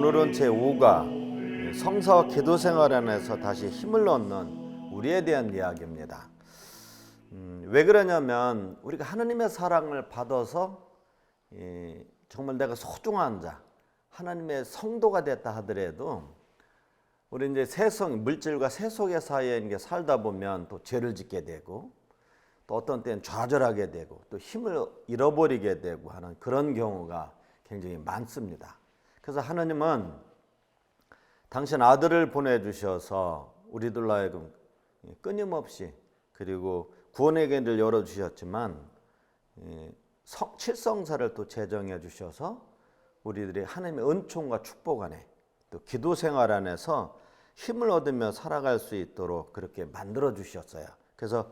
오늘은 제5가 성사와 기도 생활 안에서 다시 힘을 얻는 우리에 대한 이야기입니다. 왜 그러냐면 우리가 하나님의 사랑을 받아서 정말 내가 소중한 자, 하나님의 성도가 됐다 하더라도 우리 이제 세상 물질과 세속의 사이에 이렇게 살다 보면 또 죄를 짓게 되고 또 어떤 때는 좌절하게 되고 또 힘을 잃어버리게 되고 하는 그런 경우가 굉장히 많습니다. 그래서 하나님은 당신 아들을 보내주셔서 우리들로 하여금 끊임없이 그리고 구원의 길을 열어주셨지만 칠성사를 또 제정해 주셔서 우리들이 하나님의 은총과 축복 안에 또 기도 생활 안에서 힘을 얻으며 살아갈 수 있도록 그렇게 만들어 주셨어요. 그래서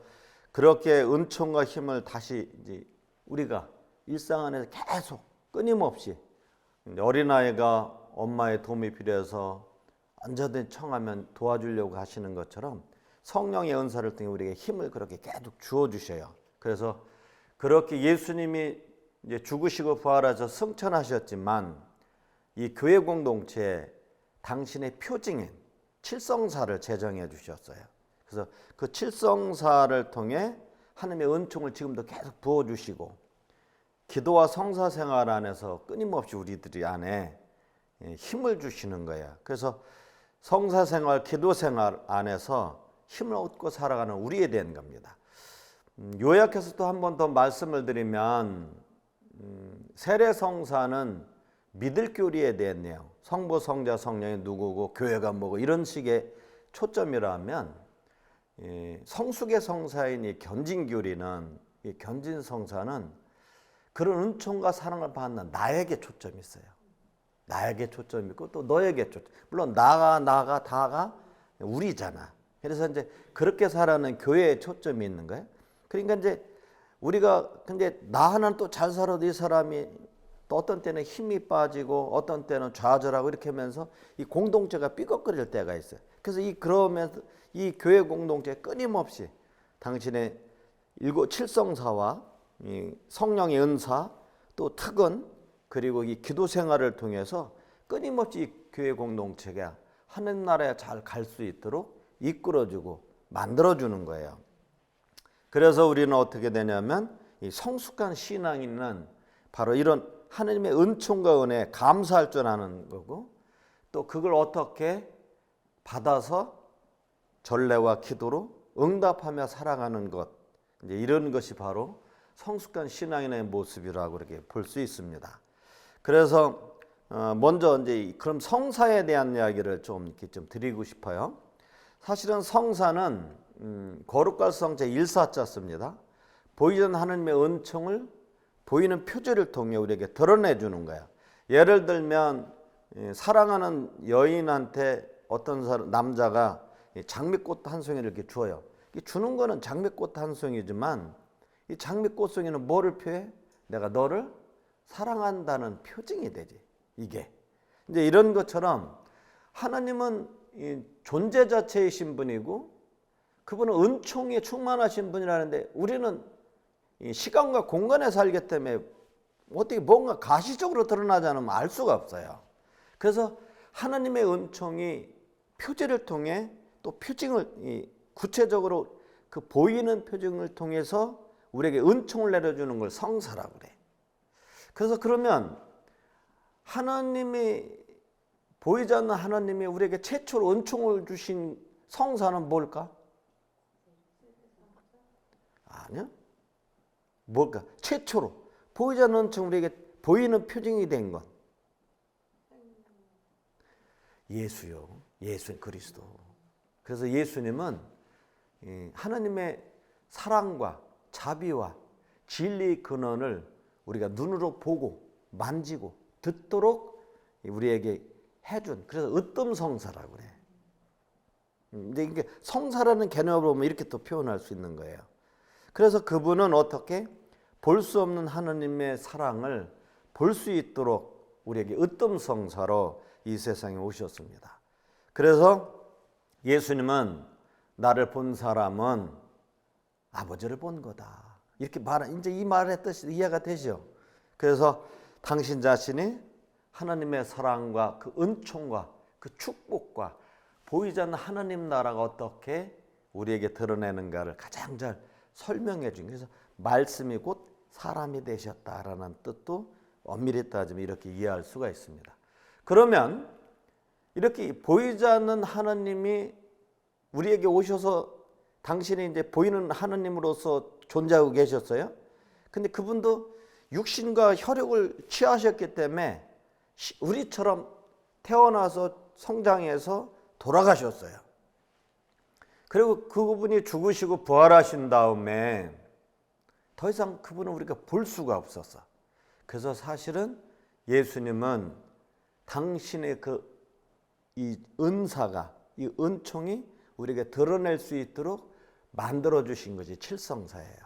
그렇게 은총과 힘을 다시 이제 우리가 일상 안에서 계속 끊임없이 어린아이가 엄마의 도움이 필요해서 언제든 청하면 도와주려고 하시는 것처럼 성령의 은사를 통해 우리에게 힘을 그렇게 계속 주어 주셔요. 그래서 그렇게 예수님이 이제 죽으시고 부활하셔서 승천하셨지만 이 교회 공동체에 당신의 표징인 칠성사를 제정해 주셨어요. 그래서 그 칠성사를 통해 하나님의 은총을 지금도 계속 부어 주시고 기도와 성사 생활 안에서 끊임없이 우리들이 안에 힘을 주시는 거예요. 그래서 성사 생활, 기도 생활 안에서 힘을 얻고 살아가는 우리에 대한 겁니다. 요약해서 또 한 번 더 말씀을 드리면 세례 성사는 믿을 교리에 대한 내용, 성부, 성자, 성령이 누구고 교회가 뭐고 이런 식의 초점이라면 성숙의 성사인 이 견진 교리는 이 견진 성사는 그런 은총과 사랑을 받는 나에게 초점이 있어요. 나에게 초점이 있고 또 너에게 초점. 물론 다가 우리잖아. 그래서 이제 그렇게 살아가는 교회에 초점이 있는 거예요. 그러니까 이제 우리가 근데 나 하나는 또 잘 살아도 이 사람이 또 어떤 때는 힘이 빠지고 어떤 때는 좌절하고 이렇게 하면서 이 공동체가 삐걱거릴 때가 있어요. 그래서 그러면서 이 교회 공동체 끊임없이 당신의 칠성사와 이 성령의 은사 또 특은 그리고 이 기도 생활을 통해서 끊임없이 이 교회 공동체가 하나님 나라에 잘 갈 수 있도록 이끌어주고 만들어주는 거예요. 그래서 우리는 어떻게 되냐면 이 성숙한 신앙인은 바로 이런 하나님의 은총과 은혜에 감사할 줄 아는 거고 또 그걸 어떻게 받아서 전례와 기도로 응답하며 살아가는 것, 이제 이런 것이 바로 성숙한 신앙인의 모습이라고 이렇게 볼 수 있습니다. 그래서 먼저 이제 그럼 성사에 대한 이야기를 좀 이렇게 좀 드리고 싶어요. 사실은 성사는 거룩갈성 제1사자 씁니다. 보이는 하나님의 은총을 보이는 표제를 통해 우리에게 드러내 주는 거예요. 예를 들면 사랑하는 여인한테 어떤 남자가 장미꽃 한 송이를 이렇게 주어요. 주는 거는 장미꽃 한 송이지만 이 장미꽃송이는 뭐를 표해? 내가 너를 사랑한다는 표징이 되지. 이게 이제 이런 것처럼 하나님은 이 존재 자체이신 분이고 그분은 은총에 충만하신 분이라는데 우리는 이 시간과 공간에 살기 때문에 어떻게 뭔가 가시적으로 드러나지 않으면 알 수가 없어요. 그래서 하나님의 은총이 표제를 통해 또 표징을 구체적으로 그 보이는 표징을 통해서 우리에게 은총을 내려주는 걸 성사라고 그래. 그래서 그러면 하나님이 보이지 않는 하나님이 우리에게 최초로 은총을 주신 성사는 뭘까? 아니요. 뭘까? 최초로 보이지 않는 은총 우리에게 보이는 표징이 된 것. 예수요. 예수 그리스도. 그래서 예수님은 하나님의 사랑과 자비와 진리의 근원을 우리가 눈으로 보고 만지고 듣도록 우리에게 해준 그래서 으뜸성사라고 그래. 근데 이게 성사라는 개념을 보면 이렇게 또 표현할 수 있는 거예요. 그래서 그분은 어떻게 볼 수 없는 하나님의 사랑을 볼 수 있도록 우리에게 으뜸성사로 이 세상에 오셨습니다. 그래서 예수님은 나를 본 사람은 아버지를 본 거다. 이렇게 이제 이 말의 뜻이 이해가 되죠. 그래서 당신 자신이 하나님의 사랑과 그 은총과 그 축복과 보이지 않는 하나님 나라가 어떻게 우리에게 드러내는가를 가장 잘 설명해 준, 그래서 말씀이 곧 사람이 되셨다라는 뜻도 엄밀히 따지면 이렇게 이해할 수가 있습니다. 그러면 이렇게 보이지 않는 하나님이 우리에게 오셔서 당신이 이제 보이는 하나님으로서 존재하고 계셨어요. 근데 그분도 육신과 혈육을 취하셨기 때문에 우리처럼 태어나서 성장해서 돌아가셨어요. 그리고 그분이 죽으시고 부활하신 다음에 더 이상 그분은 우리가 볼 수가 없었어. 그래서 사실은 예수님은 당신의 이 은사가, 이 은총이 우리에게 드러낼 수 있도록 만들어 주신 것이 칠성사예요.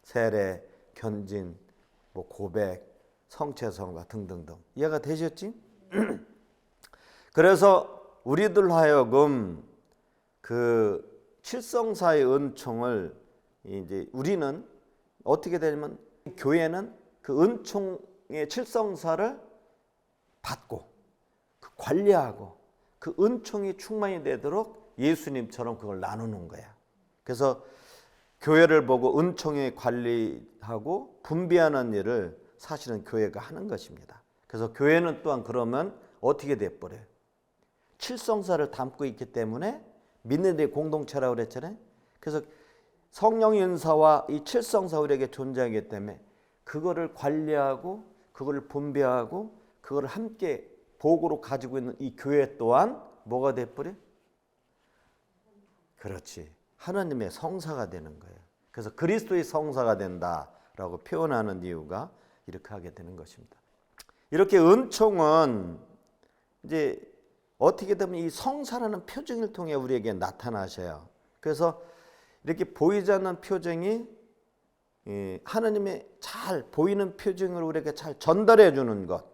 세례, 견진, 고백, 성체성과 등등등. 이해가 되셨지? 그래서 우리들 하여금 그 칠성사의 은총을 이제 우리는 어떻게 되냐면, 교회는 그 은총의 칠성사를 받고 관리하고 그 은총이 충만이 되도록 예수님처럼 그걸 나누는 거야. 그래서 교회를 보고 은총에 관리하고 분배하는 일을 사실은 교회가 하는 것입니다. 그래서 교회는 또한 그러면 어떻게 돼버려요? 칠성사를 담고 있기 때문에 믿는 데 공동체라고 그랬잖아요. 그래서 성령의 은사와 이 칠성사 우리에게 존재하기 때문에 그거를 관리하고 그거를 분배하고 그거를 함께 복으로 가지고 있는 이 교회 또한 뭐가 돼버려? 그렇지, 하나님의 성사가 되는 거예요. 그래서 그리스도의 성사가 된다라고 표현하는 이유가 이렇게 하게 되는 것입니다. 이렇게 은총은 이제 어떻게 되면 이 성사라는 표징을 통해 우리에게 나타나셔요. 그래서 이렇게 보이지 않는 표징이 하나님의 잘 보이는 표징을 우리에게 잘 전달해 주는 것,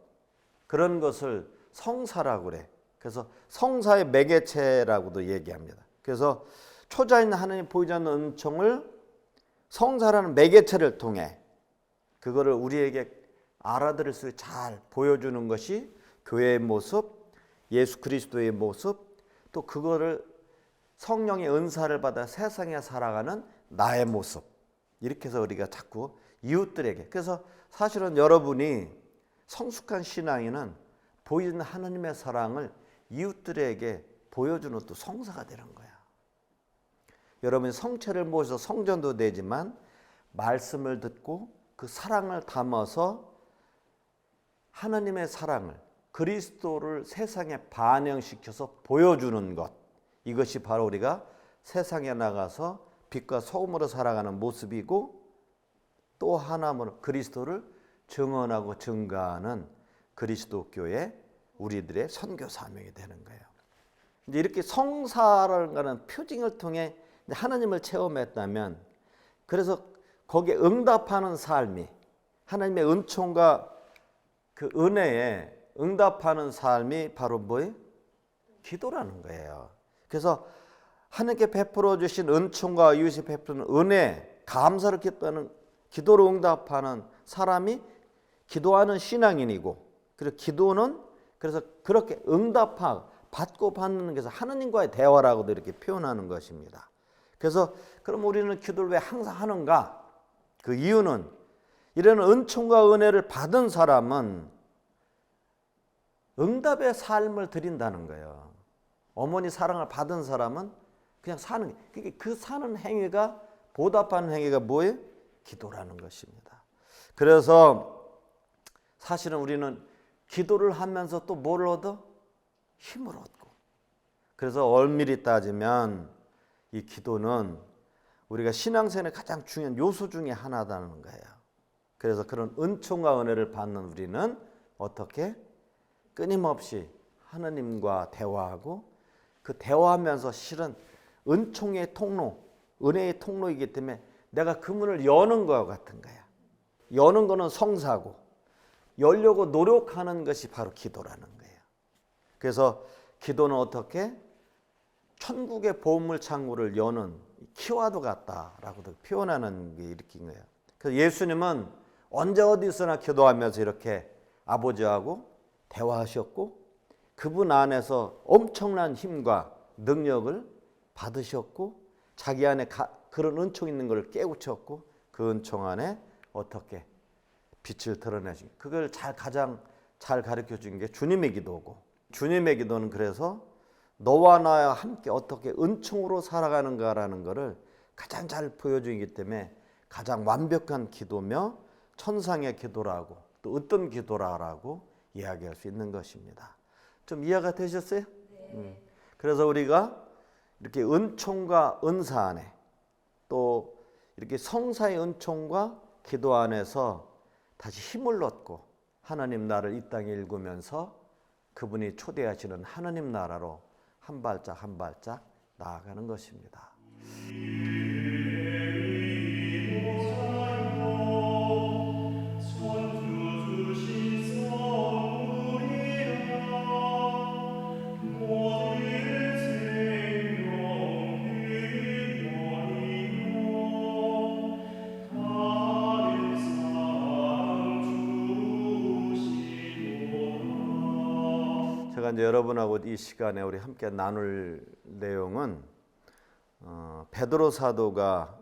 그런 것을 성사라고 그래. 그래서 성사의 매개체라고도 얘기합니다. 그래서 초자인 하나님 보이지 않는 은총을 성사라는 매개체를 통해 그거를 우리에게 알아들을 수 잘 보여주는 것이 교회의 모습, 예수 그리스도의 모습, 또 그거를 성령의 은사를 받아 세상에 살아가는 나의 모습, 이렇게 해서 우리가 자꾸 이웃들에게, 그래서 사실은 여러분이 성숙한 신앙인은 보이는 하나님의 사랑을 이웃들에게 보여주는 또 성사가 되는 거야. 여러분이 성체를 모셔서 성전도 되지만 말씀을 듣고 그 사랑을 담아서 하나님의 사랑을, 그리스도를 세상에 반영시켜서 보여주는 것, 이것이 바로 우리가 세상에 나가서 빛과 소금으로 살아가는 모습이고, 또 하나는 그리스도를 증언하고 증가하는 그리스도 교회 우리들의 선교 사명이 되는 거예요. 이제 이렇게 성사라는 표징을 통해 하나님을 체험했다면, 그래서 거기에 응답하는 삶이, 하나님의 은총과 그 은혜에 응답하는 삶이 바로 뭐예요? 기도라는 거예요. 그래서 하나님께 베풀어 주신 은총과 이웃이 베푸는 은혜, 감사를 기도하는, 기도로 응답하는 사람이 기도하는 신앙인이고, 그리고 기도는 그래서 그렇게 응답하고 받고 받는 것에서 하나님과의 대화라고도 이렇게 표현하는 것입니다. 그래서 그럼 우리는 기도를 왜 항상 하는가? 그 이유는 이런 은총과 은혜를 받은 사람은 응답의 삶을 드린다는 거예요. 어머니 사랑을 받은 사람은 그냥 사는, 그 사는 행위가, 보답하는 행위가 뭐예요? 기도라는 것입니다. 그래서 사실은 우리는 기도를 하면서 또 뭘 얻어? 힘을 얻고. 그래서 엄밀히 따지면 이 기도는 우리가 신앙생활의 가장 중요한 요소 중에 하나라는 거예요. 그래서 그런 은총과 은혜를 받는 우리는 어떻게? 끊임없이 하나님과 대화하고, 그 대화하면서 실은 은총의 통로, 은혜의 통로이기 때문에 내가 그 문을 여는 것 같은 거야. 여는 거는 성사고, 열려고 노력하는 것이 바로 기도라는 거예요. 그래서 기도는 어떻게? 천국의 보물 창구를 여는 키와드 같다라고도 표현하는 게 일으킨 거예요. 그래서 예수님은 언제 어디서나 기도하면서 이렇게 아버지하고 대화하셨고 그분 안에서 엄청난 힘과 능력을 받으셨고 자기 안에 그런 은총 있는 걸 깨우쳤고 그 은총 안에 어떻게 빛을 드러내신 그걸 가장 잘 가르쳐 준 게 주님의 기도고 주님의 기도는 그래서 너와 나와 함께 어떻게 은총으로 살아가는가라는 것을 가장 잘 보여주기 때문에 가장 완벽한 기도며 천상의 기도라고 또 어떤 기도라고 이야기할 수 있는 것입니다. 좀 이해가 되셨어요? 네. 그래서 우리가 이렇게 은총과 은사 안에 또 이렇게 성사의 은총과 기도 안에서 다시 힘을 얻고 하나님 나라를 이 땅에 일구면서 그분이 초대하시는 하나님 나라로 한 발짝 한 발짝 나아가는 것입니다. 제가 이제 여러분하고 이 시간에 우리 함께 나눌 내용은 베드로 사도가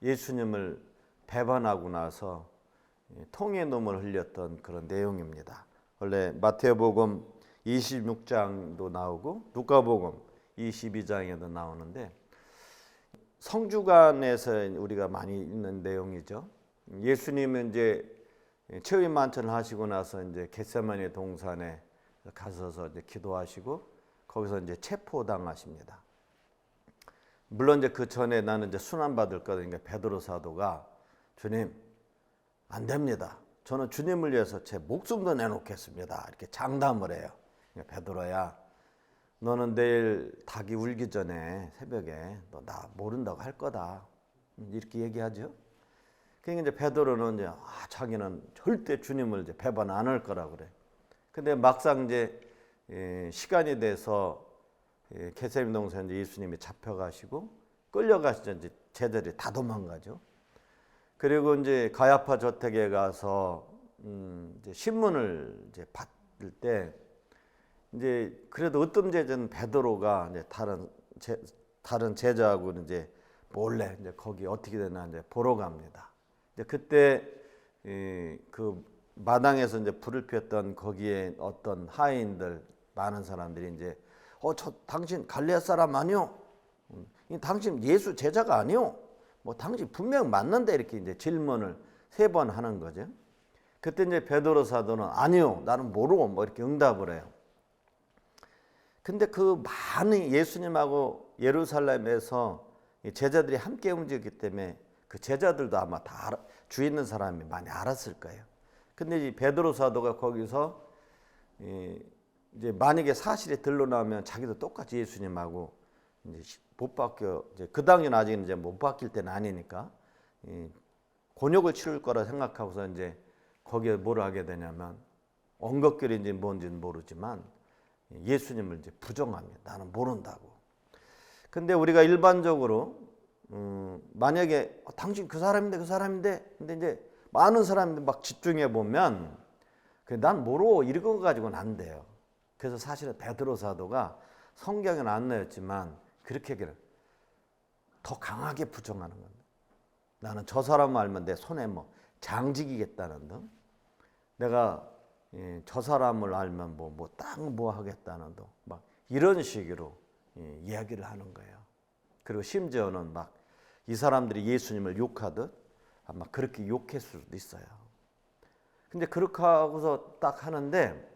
예수님을 배반하고 나서 통의 눈물 흘렸던 그런 내용입니다. 원래 마태복음 26장도 나오고 누가복음 22장에도 나오는데 성주간에서 우리가 많이 있는 내용이죠. 예수님은 이제 최후의 만찬을 하시고 나서 이제 겟세마네 동산에 가셔서 이제 기도하시고 거기서 이제 체포당하십니다. 물론 이제 그 전에 나는 이제 순환 받을 거니까 베드로 사도가 주님 안 됩니다. 저는 주님을 위해서 제 목숨도 내놓겠습니다. 이렇게 장담을 해요. 베드로야, 너는 내일 닭이 울기 전에 새벽에 너 나 모른다고 할 거다. 이렇게 얘기하죠. 그러니까 이제 베드로는 이제 자기는 절대 주님을 이제 배반 안 할 거라고 그래. 근데 막상 이제 시간이 돼서 겟세마네 동산에 예수님이 잡혀가시고 끌려가시죠. 이제 제자들이 다 도망가죠. 그리고 이제 가야파 저택에 가서 이제 신문을 이제 받을 때 이제 그래도 어떤 제자는 베드로가 이제 다른 제자하고 이제 몰래 이제 거기 어떻게 되나 이제 보러 갑니다. 이제 그때 그 마당에서 이제 불을 피웠던 거기에 어떤 하인들 많은 사람들이 이제 저 당신 갈릴리 사람 아니요? 당신 예수 제자가 아니요? 뭐 당신 분명 맞는데 이렇게 이제 질문을 3번 하는 거죠. 그때 이제 베드로 사도는 아니요, 나는 모르고 뭐 이렇게 응답을 해요. 근데 그 많은 예수님하고 예루살렘에서 제자들이 함께 움직였기 때문에 그 제자들도 아마 다 주위에 있는 사람이 많이 알았을 거예요. 근데 이 베드로 사도가 거기서 이제 만약에 사실이 드러나면 자기도 똑같이 예수님하고 이제 못 바뀌어 이제 그 당시는 아직 이제 못 바뀔 때는 아니니까 곤욕을 치를 거라 생각하고서 이제 거기에 뭘 하게 되냐면 언급결인지 뭔지는 모르지만 예수님을 이제 부정합니다. 나는 모른다고. 근데 우리가 일반적으로 만약에 당신 그 사람인데 근데 이제 많은 사람들 막 집중해 보면 난 모르고 이런 거 가지고는 안 돼요. 그래서 사실은 베드로 사도가 성경에는 안 나왔지만 그렇게 더 강하게 부정하는 겁니다. 나는 저 사람을 알면 내 손에 뭐 장지기겠다는 등, 내가 저 사람을 알면 뭐 하겠다는 등, 막 이런 식으로 이야기를 하는 거예요. 그리고 심지어는 막 이 사람들이 예수님을 욕하듯 아마 그렇게 욕했을 수도 있어요. 근데 그렇게 하고서 딱 하는데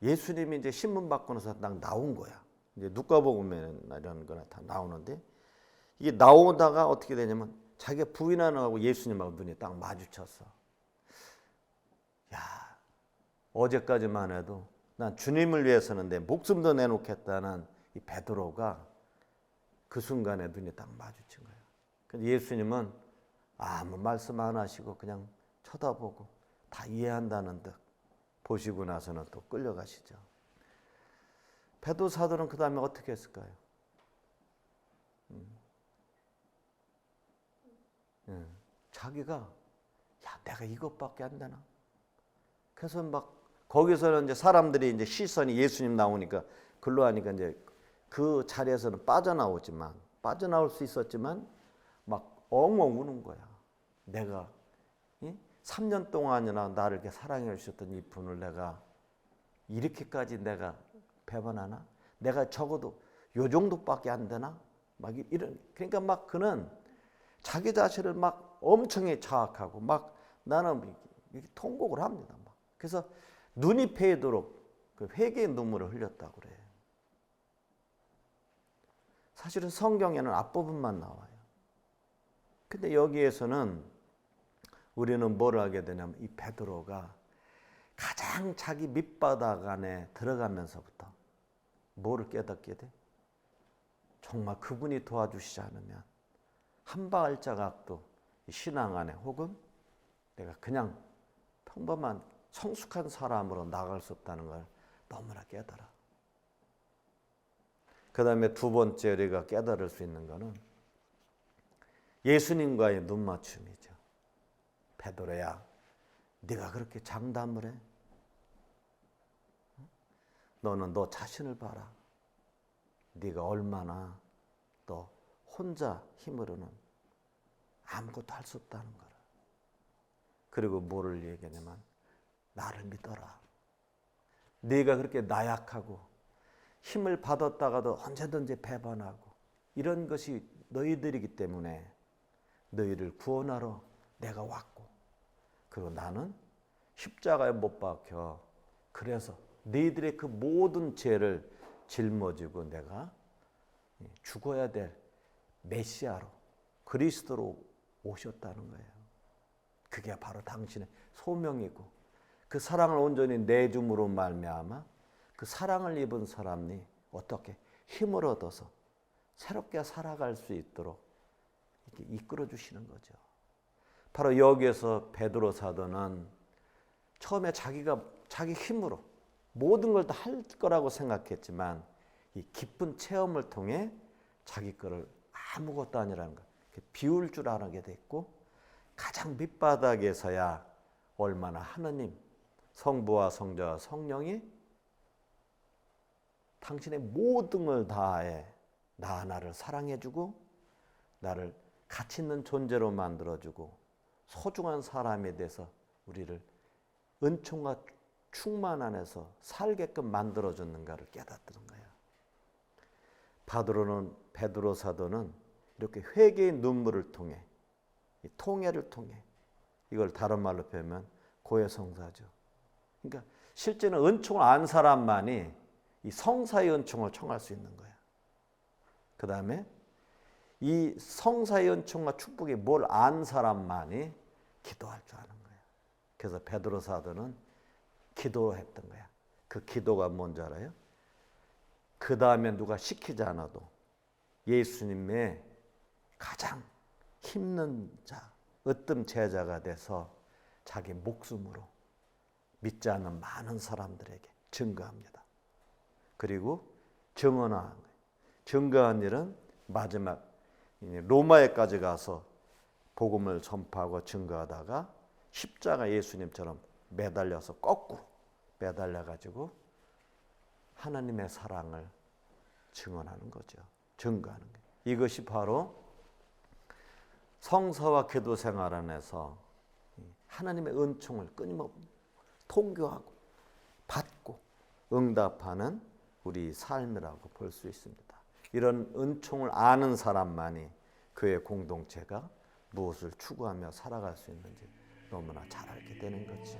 예수님이 이제 신문 받고 나서 딱 나온 거야. 이제 누가복음에 이런 거나 다 나오는데 이게 나오다가 어떻게 되냐면 자기가 부인하는 하고 예수님하고 눈이 딱 마주쳤어. 야, 어제까지만 해도 난 주님을 위해서는 내 목숨도 내놓겠다는 이 베드로가 그 순간에 눈이 딱 마주친 거예요. 근데 예수님은 아무 말씀 안 하시고 그냥 쳐다보고 다 이해한다는 듯 보시고 나서는 또 끌려가시죠. 베드로 사도는 그 다음에 어떻게 했을까요? 자기가 내가 이것밖에 안 되나? 그래서 막 거기서는 이제 사람들이 이제 시선이 예수님 나오니까 글로 하니까 이제 그 자리에서는 빠져나올 수 있었지만 막 엉엉 우는 거야. 내가 3년 동안이나 나를 이렇게 사랑해 주셨던 이 분을 내가 이렇게까지 내가 배반하나? 내가 적어도 요 정도밖에 안 되나? 막 이런, 그러니까 막 그는 자기 자신을 막 엄청히 자학하고 막 나는 이렇게 통곡을 합니다. 막. 그래서 눈이 패이도록 그 회개의 눈물을 흘렸다고 그래요. 사실은 성경에는 앞부분만 나와요. 근데 여기에서는 우리는 뭘 하게 되냐면 이 베드로가 가장 자기 밑바닥 안에 들어가면서부터 뭐를 깨닫게 돼? 정말 그분이 도와주시지 않으면 한 발자각도 신앙 안에 혹은 내가 그냥 평범한 성숙한 사람으로 나갈 수 없다는 걸 너무나 깨달아. 그 다음에 두 번째 우리가 깨달을 수 있는 것은 예수님과의 눈맞춤이죠. 베드로야, 네가 그렇게 장담을 해? 너는 너 자신을 봐라. 네가 얼마나 너 혼자 힘으로는 아무것도 할 수 없다는 거라. 그리고 뭐를 얘기하냐면 나를 믿어라. 네가 그렇게 나약하고 힘을 받았다가도 언제든지 배반하고 이런 것이 너희들이기 때문에 너희를 구원하러 내가 왔고, 그리고 나는 십자가에 못 박혀 그래서 너희들의 그 모든 죄를 짊어지고 내가 죽어야 될 메시아로 그리스도로 오셨다는 거예요. 그게 바로 당신의 소명이고 그 사랑을 온전히 내줌으로 말미암아 그 사랑을 입은 사람이 어떻게 힘을 얻어서 새롭게 살아갈 수 있도록 이렇게 이끌어 주시는 거죠. 바로 여기에서 베드로 사도는 처음에 자기 힘으로 모든 걸 다 할 거라고 생각했지만 이 깊은 체험을 통해 자기 거를 아무것도 아니라는 걸 비울 줄 알게 됐고, 가장 밑바닥에서야 얼마나 하느님 성부와 성자와 성령이 당신의 모든 걸 다해 나 하나를 사랑해주고 나를 가치 있는 존재로 만들어주고 소중한 사람에 대해서 우리를 은총과 충만 안에서 살게끔 만들어줬는가를 깨닫는 거예요. 베드로 사도는 이렇게 회개의 눈물을 통해, 이 통회를 통해, 이걸 다른 말로 표현하면 고해성사죠. 그러니까 실제는 은총을 안 사람만이 이 성사의 은총을 청할 수 있는 거예요. 그 다음에 이 성사의 은총과 축복이 뭘 안 사람만이 기도할 줄 아는 거예요. 그래서 베드로 사도는 기도했던 거야. 그 기도가 뭔지 알아요? 그 다음에 누가 시키지 않아도 예수님의 가장 힘든 자, 으뜸 제자가 돼서 자기 목숨으로 믿지 않는 많은 사람들에게 증거합니다. 그리고 증언한 거예요. 증거한 일은 마지막 로마에까지 가서 복음을 전파하고 증거하다가 십자가 예수님처럼 매달려서 거꾸로 매달려가지고 하나님의 사랑을 증언하는 거죠. 증거하는 거예요. 이것이 바로 성서와 기도 생활 안에서 하나님의 은총을 끊임없이 통교하고 받고 응답하는 우리 삶이라고 볼 수 있습니다. 이런 은총을 아는 사람만이 교회 공동체가 무엇을 추구하며 살아갈 수 있는지 너무나 잘 알게 되는 거죠.